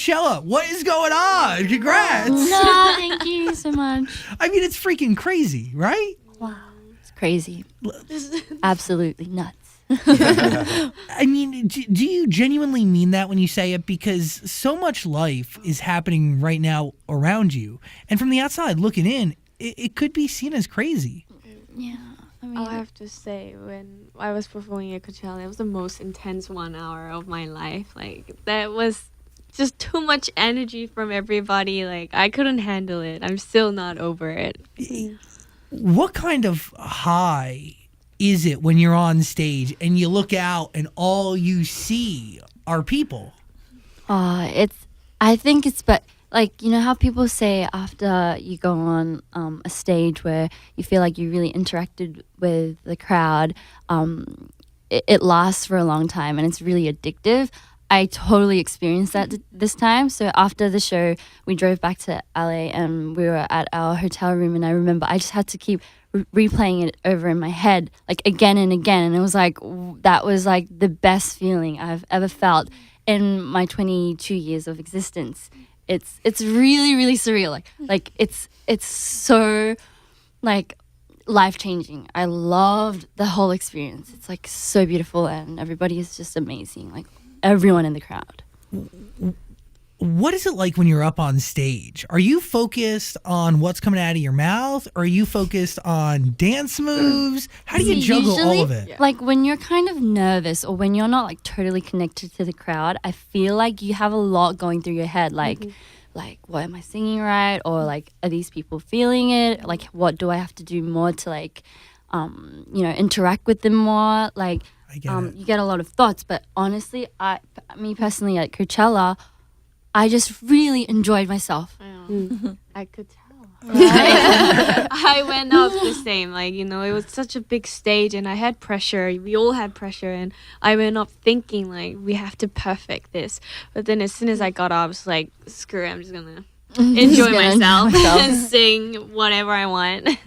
Coachella. What is going on? Congrats. No, thank you so much. I mean, it's freaking crazy, right? Wow, it's crazy. Absolutely nuts. I mean, do you genuinely mean that when you say it? Because so much life is happening right now around you. And from the outside looking in, it could be seen as crazy. Yeah. I mean, I'll have to say, when I was performing at Coachella, it was the most intense 1 hour of my life. Like, that was just too much energy from everybody. Like, I couldn't handle it. I'm still not over it. What kind of high is it when you're on stage and you look out and all you see are people? I think it's, but like, you know how people say after you go on a stage where you feel like you really interacted with the crowd, it lasts for a long time and it's really addictive. I totally experienced that this time. So after the show, we drove back to LA and we were at our hotel room, and I remember I just had to keep replaying it over in my head, like again and again. And it was like, that was like the best feeling I've ever felt in my 22 years of existence. It's really, really surreal. Like it's so like life-changing. I loved the whole experience. It's like so beautiful and everybody is just amazing. Like everyone in the crowd. What is it like when you're up on stage? Are you focused on what's coming out of your mouth? Or are you focused on dance moves? How do you juggle all of it? Like when you're kind of nervous or when you're not like totally connected to the crowd, I feel like you have a lot going through your head. Like, like, what am I singing right? Or like, are these people feeling it? Like, what do I have to do more to like, you know, interact with them more? Like, you get a lot of thoughts. But honestly, me personally at Coachella, I just really enjoyed myself. I could tell. I went up the same. Like, you know, it was such a big stage and I had pressure. We all had pressure. And I went up thinking, like, we have to perfect this. But then as soon as I got up, I was like, screw it, I'm just going to enjoy myself and sing whatever I want.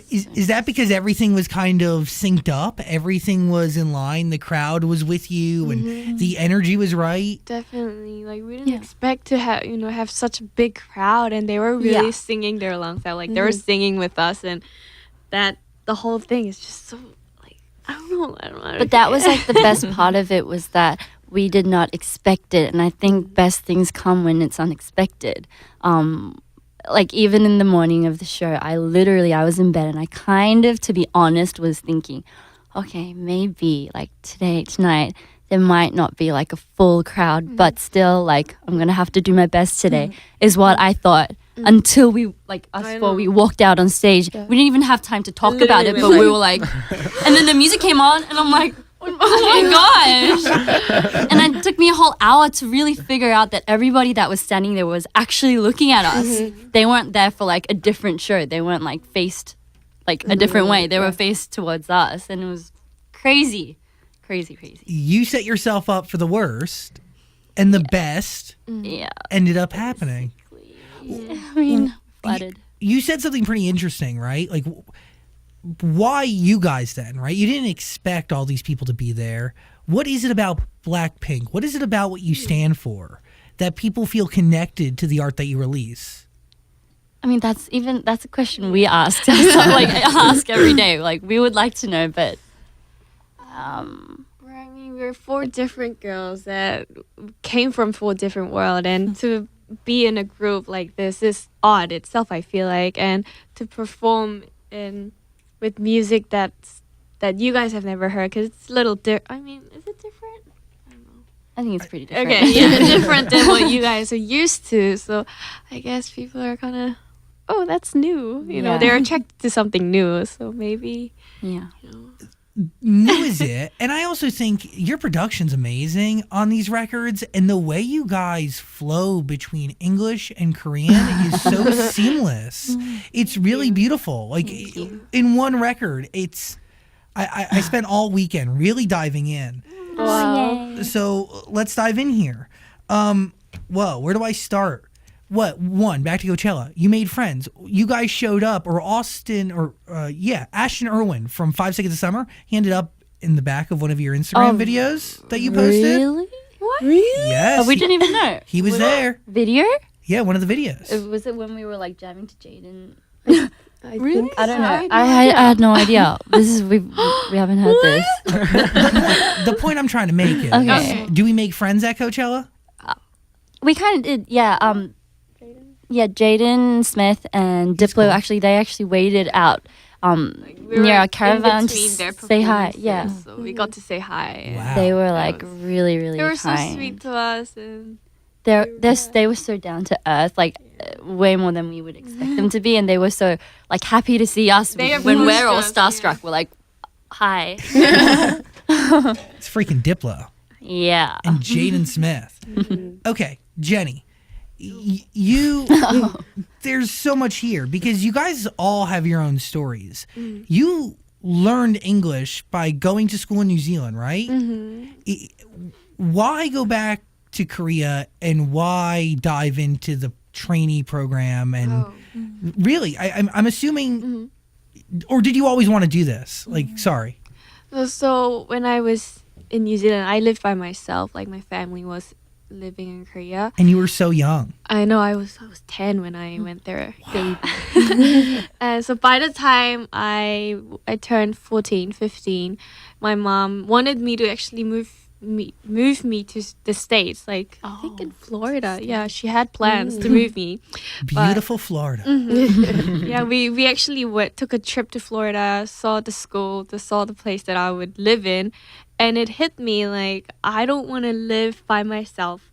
Is that because everything was kind of synced up? Everything was in line. The crowd was with you, and the energy was right. Definitely, like we didn't expect to have such a big crowd, and they were really singing their lungs out. Like they were singing with us, and that the whole thing is just so like I don't know. But that was like the best part of it was that we did not expect it, and I think best things come when it's unexpected. Like even in the morning of the show, I was in bed and I kind of, to be honest, was thinking, okay, maybe like tonight, there might not be like a full crowd, but still like I'm going to have to do my best today is what I thought until we we walked out on stage. We didn't even have time to talk about it, but we were like, and then the music came on and I'm like, oh my gosh. And it took me a whole hour to really figure out that everybody that was standing there was actually looking at us. They weren't there for like a different show. They weren't like faced like a different way. They were faced towards us. And it was crazy. Crazy. You set yourself up for the worst and the best ended up happening. I mean, flooded. You said something pretty interesting, right? Like, why you guys then, right? You didn't expect all these people to be there. What is it about Blackpink? What is it about what you stand for that people feel connected to the art that you release? I mean, that's a question we ask. Like, I ask every day. Like, we would like to know, but I mean, we're 4 different girls that came from 4 different worlds, and to be in a group like this is odd itself, I feel like, and to perform with music that you guys have never heard, because it's a little different. I mean, is it different? I don't know. I think it's pretty different. Okay, yeah, different than what you guys are used to. So I guess people are kind of, oh, that's new. You know, they're attracted to something new. So maybe, new is it. And I also think your production's amazing on these records, and the way you guys flow between English and Korean is so seamless. It's really beautiful. Like in one record, I spent all weekend really diving in. Wow. So let's dive in here. Well, where do I start? Back to Coachella. You made friends. You guys showed up, or Ashton Irwin from 5 Seconds of Summer. He ended up in the back of one of your Instagram videos that you posted. Really? What? Really? Yes. Oh, we didn't even know. He was there. Video? Yeah, one of the videos. Was it when we were like jamming to Jaden? I Really? think I don't know. I I had no idea. This is we haven't heard this. The point I'm trying to make is, Okay. do we make friends at Coachella? We kind of did, yeah. Yeah, Jaden Smith and Diplo. cool. Actually, they actually waited out We near were our in caravan to between their say hi. performances, Yeah, so we got to say hi. Wow. they were like was- really, really They were so kind. sweet to us, and They were so down to earth, like way more than we would expect them to be, and they were so like happy to see us They when we're all approached us, starstruck. We're like, hi, It's freaking Diplo yeah. and Jaden Smith. Okay, Jenny, you. There's so much here because you guys all have your own stories. You learned English by going to school in New Zealand, right? Why go back to Korea and why dive into the trainee program? And really, I'm assuming, or did you always want to do this? Like, sorry. So when I was in New Zealand, I lived by myself. Like my family was living in Korea. And you were so young. I know I was 10 when I went there. And so by the time I turned 14, 15, my mom wanted me to actually move me to the States, like I think in Florida. Yeah, she had plans to move me. Beautiful Florida. Yeah, we actually took a trip to Florida, saw the school, saw the place that I would live in, and it hit me like I don't want to live by myself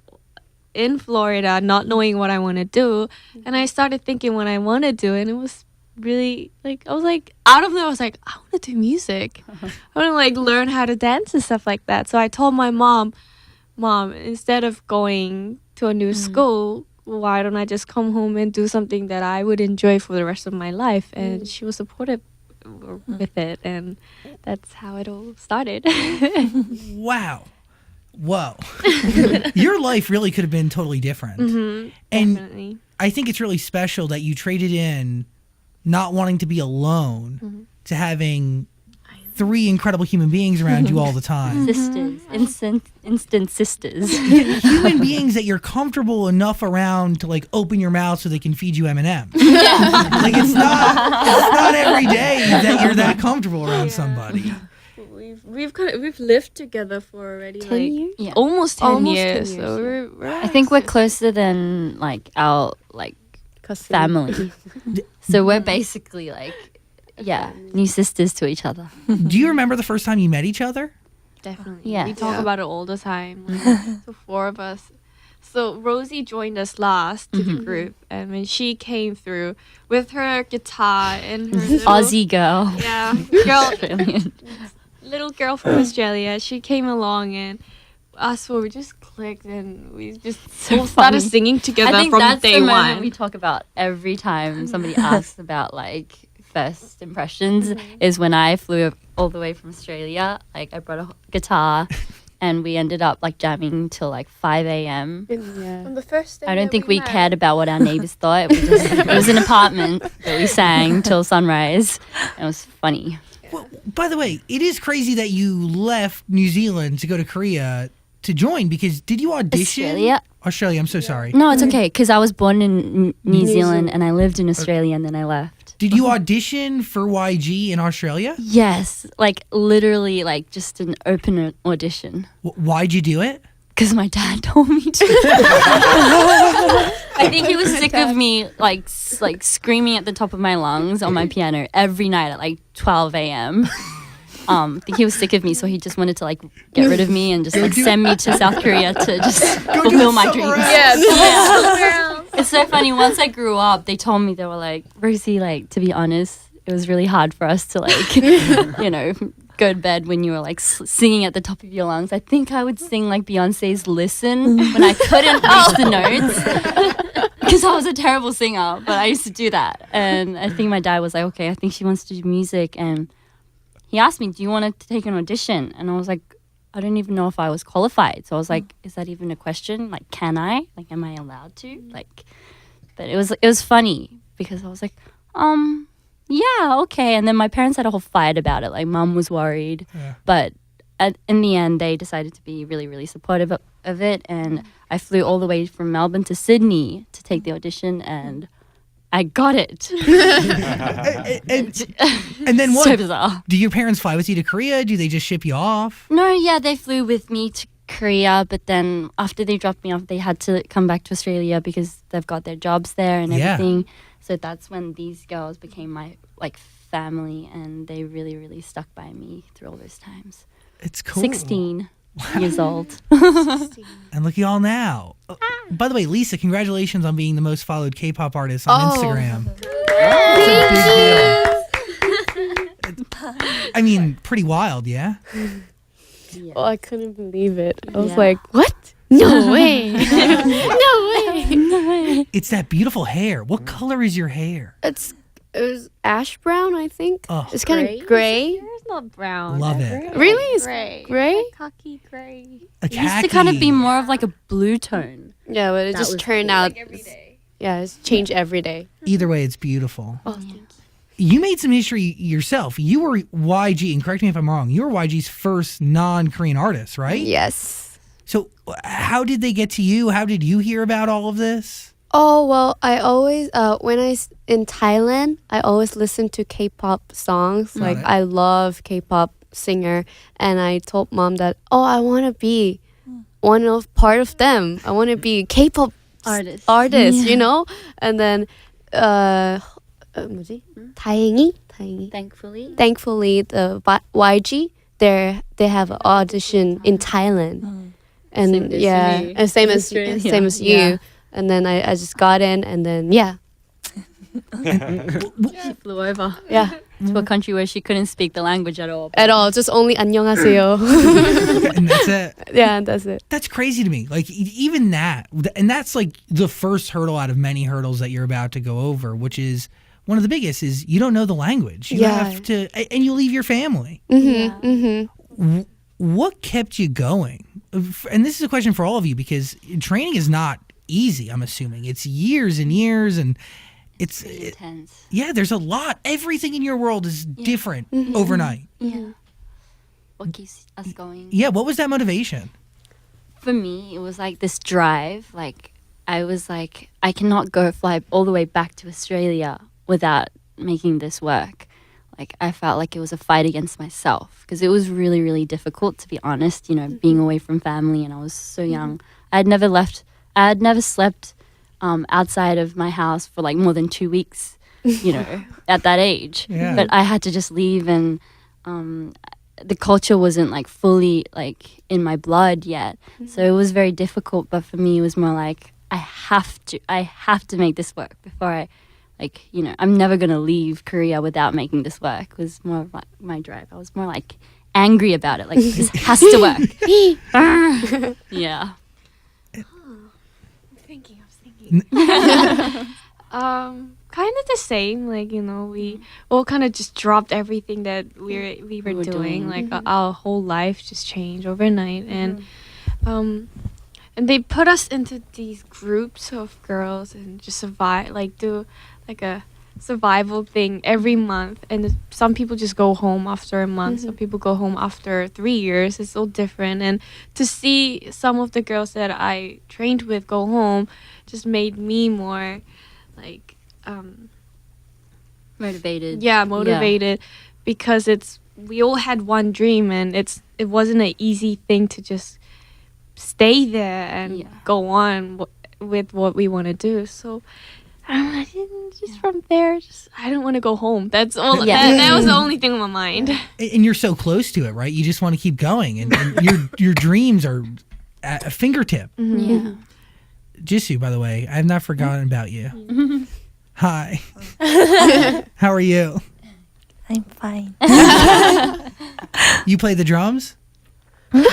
in Florida, not knowing what I want to do. And I started thinking what I want to do, and it was really like I was like out of there. I was like, I want to do music. I want to like learn how to dance and stuff like that. So I told my mom, instead of going to a new school, why don't I just come home and do something that I would enjoy for the rest of my life? And she was supportive with it, and that's how it all started. Wow. Whoa. Your life really could have been totally different. And Definitely. I think it's really special that you traded in not wanting to be alone to having 3 incredible human beings around you all the time. Sisters, instant sisters. Human beings that you're comfortable enough around to like open your mouth so they can feed you M&Ms. Like it's not every day that you're that comfortable around somebody. We've lived together for already 10 like years? Yeah. almost 10 Almost 10 years. years, So yeah. we're I think we're closer than like our like family. So we're basically like, yeah, new sisters to each other. Do you remember the first time you met each other? definitely. Yeah. We talk Yeah. about it all the time. Like, the 4 of us. So Rosie joined us last to the group, and when she came through with her guitar and her little, Aussie girl. yeah, girl, Australian. little girl from Australia, she came along and us 4 we just clicked and we just So all started funny. singing together I think from that's day the moment one. we talk about every time somebody asks about like first impressions is when I flew all the way from Australia. Like I brought a guitar and we ended up like jamming till like 5 a.m. Yeah. On the first day I don't think we cared about what our neighbors thought. It was an apartment that we sang till sunrise. And it was funny. Well, by the way, it is crazy that you left New Zealand to go to Korea to join because did you audition? Australia? I'm so sorry. No, it's okay because I was born in New Zealand and I lived in Australia and then I left. Did you audition for YG in Australia? Yes, like literally like just an open audition. Why'd you do it? Because my dad told me to. I think he was sick of me like screaming at the top of my lungs on my piano every night at like 12 a.m. I think he was sick of me, so he just wanted to like get rid of me and just like send me to South Korea to just fulfill my dreams. Yeah. It's so funny. Once I grew up, they told me, they were like, Rosie, like to be honest, it was really hard for us to like, you know, go to bed when you were like singing at the top of your lungs. I think I would sing like Beyonce's "Listen" when I couldn't reach the notes because I was a terrible singer. But I used to do that, and I think my dad was like, "Okay, I think she wants to do music," and he asked me, "Do you want to take an audition?" And I was like, "I don't even know if I was qualified." So I was like, "Is that even a question? Like, can I? Like, am I allowed to?" Like, but it was funny because I was like, yeah, okay. And then my parents had a whole fight about it. Like, mum was worried, but in the end, they decided to be really, really supportive of it, and I flew all the way from Melbourne to Sydney to take the audition, and I got it. And then what? So bizarre. Do your parents fly with you to Korea? Do they just ship you off? No, yeah, they flew with me to Korea, but then after they dropped me off, they had to come back to Australia because they've got their jobs there and Yeah. everything. So that's when these girls became my like family, and they really, really stuck by me through all those times. It's cool. 16 years old. And look at y'all now. By the way, Lisa, congratulations on being the most followed K-pop artist on Instagram. It's a big deal. I mean, pretty wild, yeah? Yeah. Oh, I couldn't believe it. I was Yeah. like, what? No way. No way. It's that beautiful hair. What color is your hair? It was ash brown, I think. Oh. It's kind of gray. It's not brown. Love it. Really? It's Gray. gray? Cocky gray. A It used to kind of be khaki. more of like a blue tone. Yeah, but it That just was turned cool. out. Every day. Yeah, it's changed every day. Either way, it's beautiful. Oh, You made some history yourself. You were YG, and correct me if I'm wrong, you were YG's first non-Korean artist, right? yes. So how did they get to you? How did you hear about all of this? Oh, well, I always, in Thailand, I always listen to K-pop songs. Got Like, it. I love K-pop singer. And I told mom that, I want to be part of them. I want to be K-pop Artist. artist, Yeah. you know? And then, 뭐지? 다행히, thankfully, the YG, they have an audition in Thailand. And Same as yeah, me. and same as Australia. same as you. Yeah. And then I just got in, and then yeah, She flew over yeah, to a country where she couldn't speak the language at all. at all. Just only 안녕하세요. And that's it. Yeah, and that's it. That's crazy to me. Like even that, and that's like the first hurdle out of many hurdles that you're about to go over, which is one of the biggest. Is you don't know the language. You Yeah. have to, and you leave your family. What kept you going? And this is a question for all of you because training is not easy. I'm assuming it's years and years, and it's Intense. yeah. There's a lot. Everything in your world is different overnight. Yeah. What keeps us going? Yeah. What was that motivation? For me, it was like this drive. Like, I was like, I cannot fly all the way back to Australia without making this work. Like, I felt like it was a fight against myself because it was really, really difficult, to be honest, you know, being away from family, and I was so young. I had never slept outside of my house for like more than 2 weeks, you know, at that age. Yeah. But I had to just leave, and the culture wasn't like fully like in my blood yet. So it was very difficult, but for me it was more like I have to make this work before I, like, you know, I'm never going to leave Korea without making this work. Was more of my drive. I was more like angry about it. Like, this has to work. Yeah. Kind of the same. Like, you know, we all kind of just dropped everything that we were doing. Like our whole life just changed overnight, and they put us into these groups of girls and just survive, like do like a survival thing every month. And some people just go home after a month. Some people go home after 3 years. It's all different. And to see some of the girls that I trained with go home just made me more like Motivated. motivated, because we all had one dream, and it wasn't an easy thing to just stay there and go on with what we want to do. So I didn't from there, I don't want to go home. That's all. Yeah. That was the only thing on my mind. And you're so close to it, right? You just want to keep going, and your dreams are at a fingertip. Yeah. Jisoo, by the way, I have not forgotten about you. Hi. How are you? I'm fine. You play the drums? Like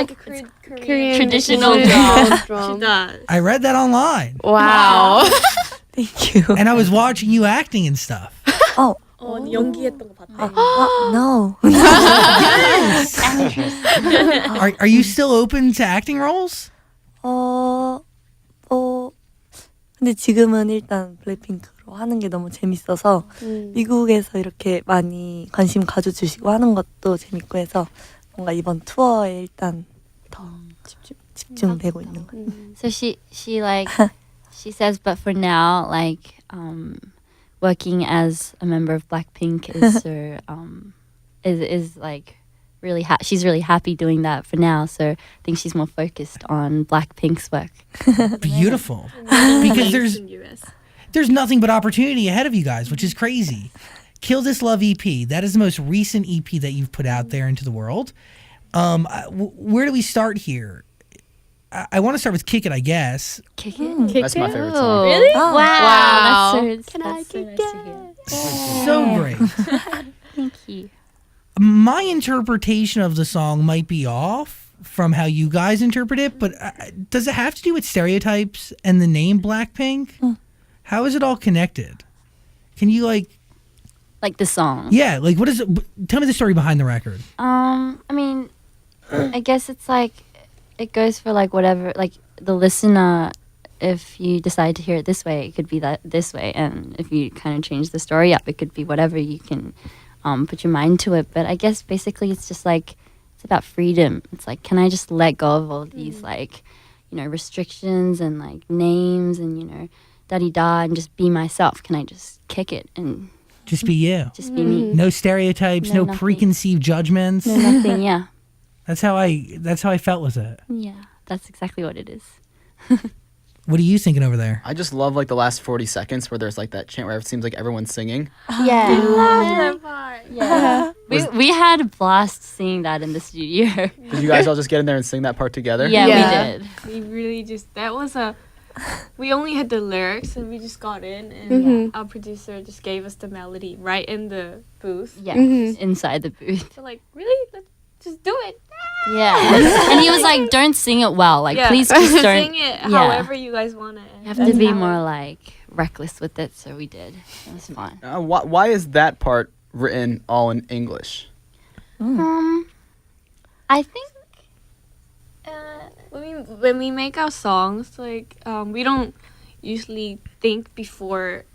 a Korean traditional drum. I read that online, Wow. Thank you. and I was watching you acting and stuff. Oh, 연기했던 거 봤대. no. Are you still open to acting roles? 근데 지금은 일단 블랙핑크로 하는 게 너무 재밌어서 미국에서 이렇게 많이 관심 가져주시고 하는 것도 재밌고 해서 뭔가 이번 투어에 일단 더 집중되고 있는 것 같아요. So she like she says, but for now, like working as a member of Blackpink is her is like really she's really happy doing that for now. So I think she's more focused on Blackpink's work. Beautiful. Because there's nothing but opportunity ahead of you guys, which is crazy. Kill This Love EP, that is the most recent EP that you've put out there into the world. Where do we start here? I want to start with Kick It, I guess. Kick it. That's my favorite song. Really? Wow. Wow. That's so nice to hear. So great. Thank you. My interpretation of the song might be off from how you guys interpret it, but does it have to do with stereotypes and the name Blackpink? How is it all connected? Can you like the song? Yeah, like what is it? Tell me the story behind the record. I mean, I guess it's like it goes for like whatever, like the listener. If you decide to hear it this way, it could be that this way, and if you kind of change the story up, it could be whatever you can put your mind to it. But I guess basically it's just like it's about freedom. It's like, can I just let go of all these like, you know, restrictions and like names and, you know, da-di-da, and just be myself? Can I just kick it and Just be you. just be me? No stereotypes, No, no nothing. preconceived judgments. No, nothing. Yeah, That's how I felt with it. yeah, that's exactly what it is. What are you thinking over there? I just love like the last 40 seconds where there's like that chant where it seems like everyone's singing. Yeah, yeah. We had a blast seeing that in the studio. Did you guys all just get in there and sing that part together? Yeah, Yeah. we did. We really just, we only had the lyrics and we just got in and our producer just gave us the melody right in the booth. Yeah, inside the booth. So like, really? Let's just do it. Yeah, and he was like, "Don't sing it well. Like, Yeah. please just don't." Sing it yeah. however you guys want it. You have to be more like reckless with it. So we did. It was fun. Why is that part written all in English? I think When we make our songs, like we don't usually think before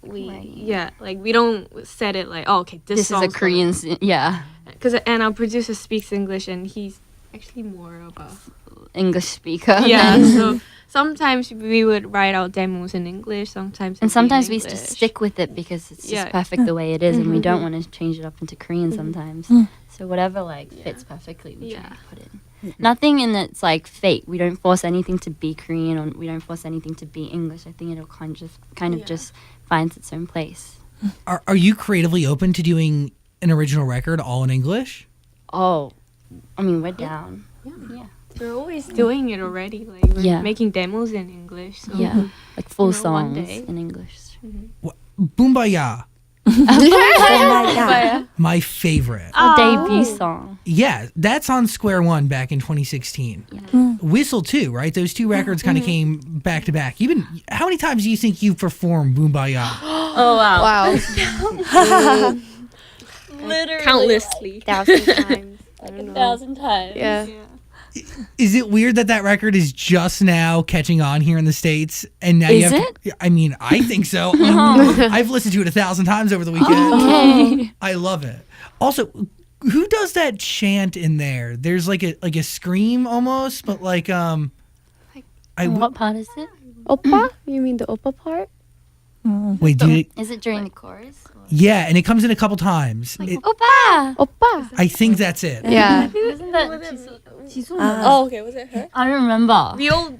we Right. like we don't set it like, oh, okay, this this is a song's Korean. Yeah, and our producer speaks English and he's actually more of a English speaker. yeah. than- So sometimes we would write out demos in English. Sometimes and it'd be in sometimes we just English. stick with it because it's just Yeah. perfect the way it is, and we don't want to change it up into Korean sometimes. So whatever like fits perfectly, we try Yeah. to put in. Nothing in it's like fate. We don't force anything to be Korean, or we don't force anything to be English. I think it'll kind of Yeah. just finds its own place. Are you creatively open to doing an original record all in English? Oh, I mean, we're down. Yeah. We're always doing it already. Like we're Yeah. making demos in English. So Yeah, like full You know, one songs day. in English. Boombaya, 정말야. my favorite. Our debut song. Yeah, that's on Square One back in 2016. Whistle too, right? Those two records kind of came back to back. How many times do you think you've performed Boombaya? Oh wow! wow, Literally countlessly. 1,000 times. I don't know. 1,000 times. Yeah. Is it weird that record is just now catching on here in the States? And now you Is have to, I mean, I think so. I've listened to it 1,000 times over the weekend. Okay. I love it. Also, who does that chant in there? There's like a scream almost, but like What part is it? Oppa? You mean the oppa part? wait, dude. Is it during the chorus? Yeah, and it comes in a couple times. Oppa! Oppa. I think that's it. Yeah. Wasn't that Oh, okay. Was it her? I don't remember. We all.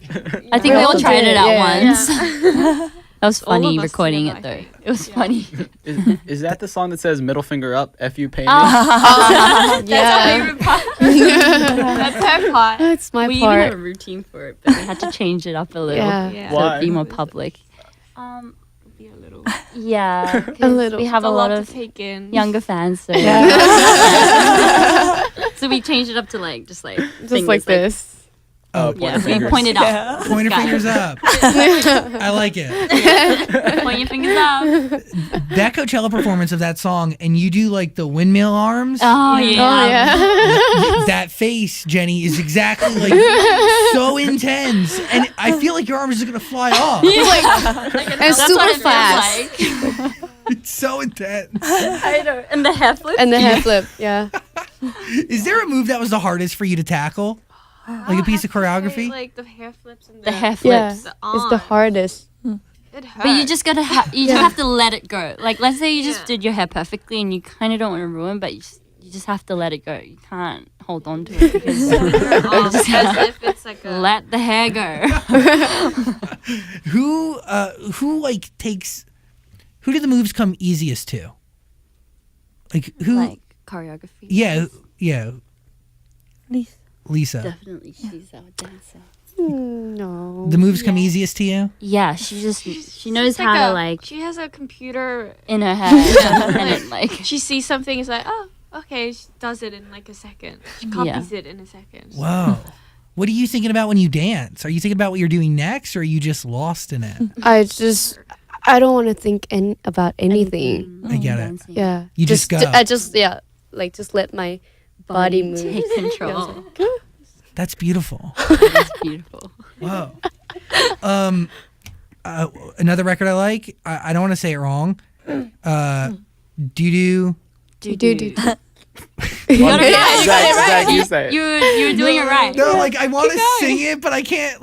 I think we all all tried did it it, out yeah. once. That was All of funny us recording together, it I though. think. It was funny. Is that the song that says middle finger up, F you pay me? That's Yeah. our favorite part. That's her part. That's my We even have part. a routine for it, but we had to change it up a little. Yeah. Yeah. So it'd be more public. Be a little. Yeah, 'cause A little. we have It's a lot to of take in. younger fans, so so we changed it up to like just like Just like this. Oh, Yeah, pointer we fingers. point it up. Point your Guy. fingers up. I like it. Point your fingers up. That Coachella performance of that song, and you do like the windmill arms. Oh yeah. Oh, yeah. That face, Jenny, is exactly like so intense, and I feel like your arm is just gonna fly off. And That's super what it feels fast. like. It's so intense. I know. And the hair flip. And the hair flip. Yeah. Is there a move that was the hardest for you to tackle? Like a piece of choreography? Like the hair flips and The hair Yeah, flips. it's the hardest. It hurts. But you just gotta you just have to let it go. Like let's say you just did your hair perfectly and you kind of don't want to ruin, but you just have to let it go. You can't hold on to it because as if it's like a let the hair go. Who do the moves come easiest to? Like who? Like choreography. Yeah. Lisa. Lisa. Definitely, she's our dancer. No. The moves come easiest to you? Yeah, she knows how to like She has a computer. in her head and it like She sees something. It's like, oh, okay. She does it in like a second. She copies it in a second. Whoa. What are you thinking about when you dance? Are you thinking about what you're doing next, or are you just lost in it? I don't want to think about anything. I get it. dancing. Yeah. You just go. I just let my body move. Take control. That's beautiful. It's beautiful. Whoa. Another record I like. I don't want to say it wrong. Doo-doo. Do. Zach, you say it. You were doing it right. No, like I want to sing it, but I can't.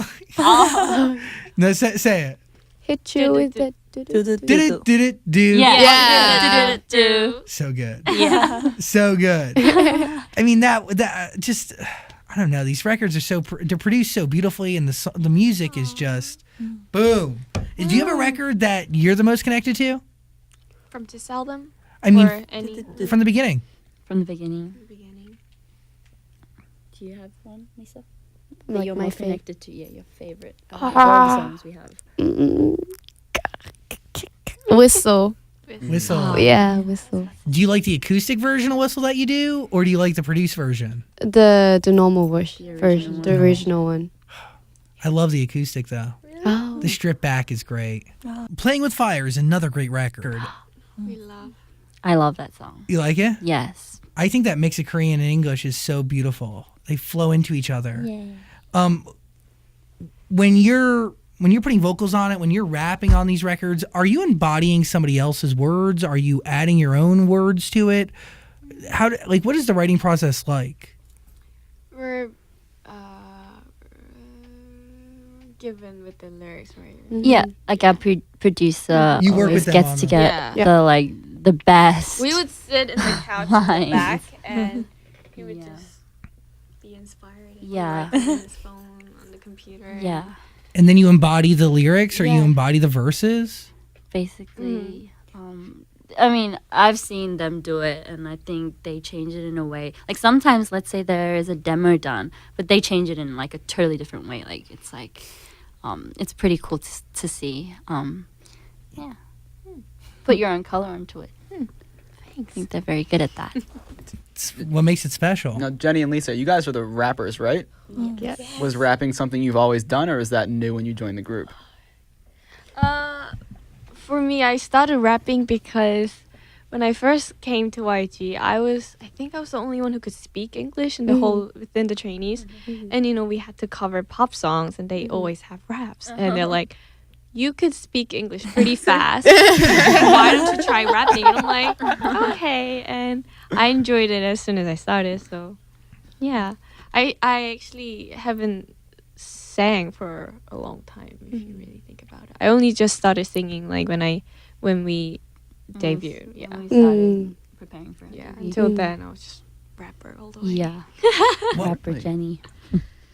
No, say it. Hit you with that. Do-do-do-do. Yeah. Do. So good. Yeah. So good. I mean that just I don't know. These records are they're produced so beautifully, and the music is just boom. Do you have a record that you're the most connected to? From to sell them. I mean, or any from the beginning. From the beginning. beginning. Do you have one, Lisa? Like you're my more favorite. connected to, your favorite songs we have. Whistle. Whistle. Yeah, whistle. Do you like the acoustic version of Whistle that you do, or do you like the produced version? The normal The version, original the one. original one. I love the acoustic though. Oh. The strip back is great. Playing with Fire is another great record. We love. I love that song. You like it? Yes. I think that mix of Korean and English is so beautiful. They flow into each other. Yeah. When you're putting vocals on it, when you're rapping on these records, are you embodying somebody else's words? Are you adding your own words to it? What is the writing process like? We're given with the lyrics, right? Yeah, like our producer You work always with them on gets to them. get the best. We would sit in the couch in the Lines. back, and he would Yeah. just be inspired. And Yeah. write on his phone, on the computer. Yeah, And then you embody the lyrics, or you Yeah. embody the verses? basically. I mean, I've seen them do it, and I think they change it in a way. Like sometimes, let's say there is a demo done, but they change it in like a totally different way. Like it's it's pretty cool to see. Yeah, put your own color into it. I think they're very good at that. It's what makes it special. Now, Jenny and Lisa, you guys are the rappers, right? Yes. Was rapping something you've always done, or is that new when you joined the group? For me, I started rapping because when I first came to YG, I think I was the only one who could speak English in the whole within the trainees, and we had to cover pop songs, and they always have raps, and they're like, "You could speak English pretty fast. Why don't you try rapping?" And I'm like, "Okay," and I enjoyed it as soon as I started. So, yeah, I actually haven't sang for a long time, if you really think about it. I only just started singing like when we debuted. Yeah. When we started preparing for it. Yeah. Until then, I was just rapper all the way. Yeah. Well, Rapper Jenny.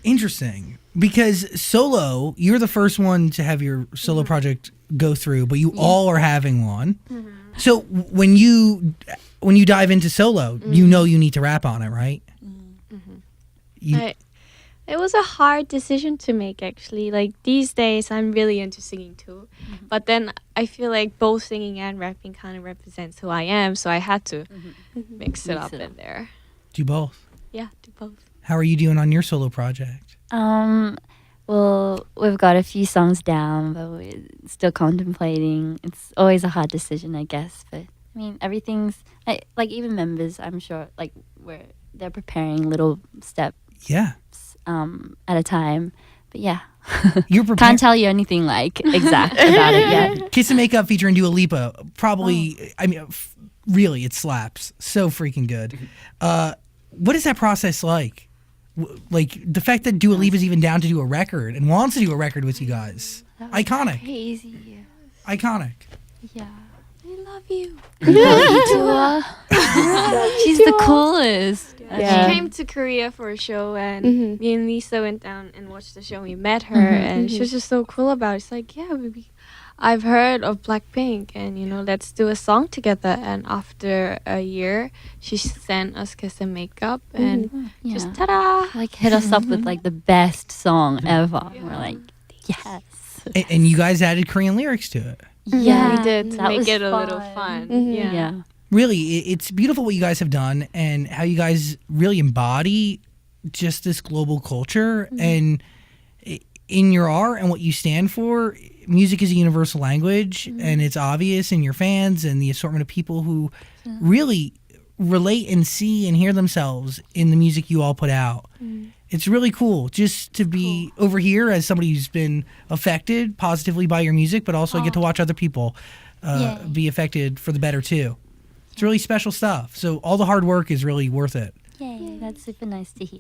Interesting, because solo, you're the first one to have your solo project go through, but you all are having one. So when you dive into solo, you know you need to rap on it, right? You- It was a hard decision to make, actually. Like these days, I'm really into singing too, but then I feel like both singing and rapping kind of represents who I am, so I had to mix it up in there. do both. Yeah, do both. How are you doing on your solo project? Well, we've got a few songs down, but we're still contemplating. It's always a hard decision, I guess. But I mean, everything's like even members. I'm sure they're preparing little steps Yeah, at a time. But yeah, you're preparing. can't tell you anything like exact about it yet. Kiss and Makeup featuring Dua Lipa. Probably, I mean, really, it slaps. So freaking good. what is that process like? Like the fact that Dua Lipa's even down to do a record and wants to do a record with you guys. Iconic. Crazy. Iconic. Yeah. We love you. Dua. She's the coolest. Yeah. She came to Korea for a show, and Mhm. me and Lisa went down and watched the show. We met her, and she was just so cool about it. It's like, yeah, I've heard of Blackpink, and let's do a song together. And after a year, she sent us Kiss and Makeup, and Yeah. just ta-da! Like hit us up with like the best song ever. We're like, yes. And you guys added Korean lyrics to it. Yeah, we did to that make was it a little fun. Mhm. Yeah. Yeah. Really, it's beautiful what you guys have done and how you guys really embody just this global culture and in your art and what you stand for. Music is a universal language, and it's obvious in your fans and the assortment of people who really relate and see and hear themselves in the music you all put out. It's really cool just to be over here as somebody who's been affected positively by your music, but also get to watch other people Yay. be affected for the better too. It's really special stuff. So all the hard work is really worth it. Yay. That's super nice to hear.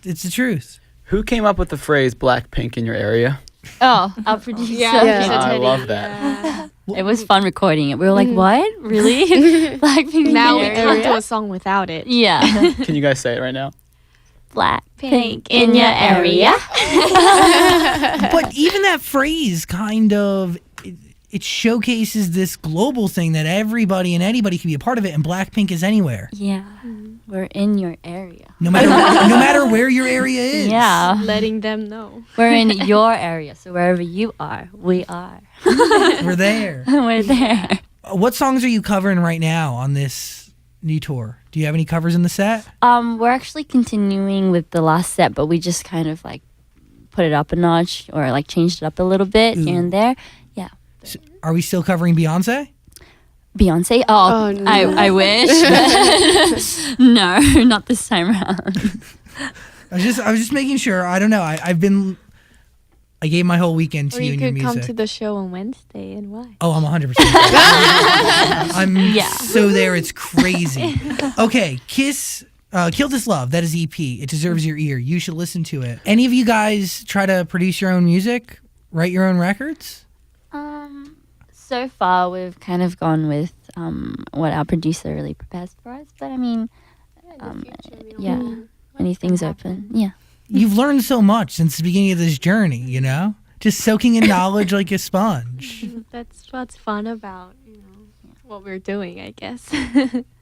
It's the truth. Who came up with the phrase Blackpink in your area? Oh, our producer. Yeah. I love that. It was fun recording it. We were like, what? Really? Blackpink Now we in your can't do area? a song without it. Yeah. Can you guys say it right now? Blackpink in your area. But even that phrase kind of it showcases this global thing that everybody and anybody can be a part of it, and Blackpink is anywhere. Yeah. We're in your area. No matter where your area is. Yeah. Letting them know. We're in your area. So wherever you are, we are. We're there. We're there. What songs are you covering right now on this new tour? Do you have any covers in the set? We're actually continuing with the last set, but we just kind of like put it up a notch or like changed it up a little bit here and there. Yeah. So are we still covering Beyonce? Beyonce? Oh, no. I wish. but no, not this time around. I was just making sure. I don't know. I gave my whole weekend to Or you you and your could come music. to the show on Wednesday, and why? Oh, I'm 100%. I'm Yeah. so there. It's crazy. Okay, Kill This Love. That is EP. It deserves your ear. You should listen to it. Any of you guys try to produce your own music? Write your own records? So far, we've kind of gone with what our producer really prepares for us. But I mean, yeah, anything's open. Yeah. You've learned so much since the beginning of this journey, Just soaking in knowledge like a sponge. That's what's fun about what we're doing, I guess.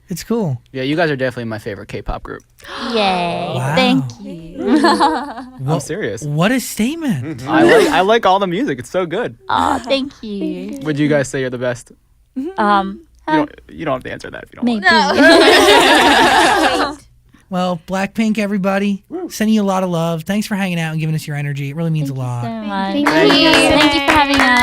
It's cool. Yeah, you guys are definitely my favorite K-pop group. Yay. Wow. Thank you. I'm serious. What a statement. I like all the music. It's so good. Oh, thank you. Would you guys say you're the best? You don't have to answer that if you don't Maybe. want. Well, Blackpink, everybody, sending you a lot of love. Thanks for hanging out and giving us your energy. It really means a lot. So much. Thank Thank you. you for having us.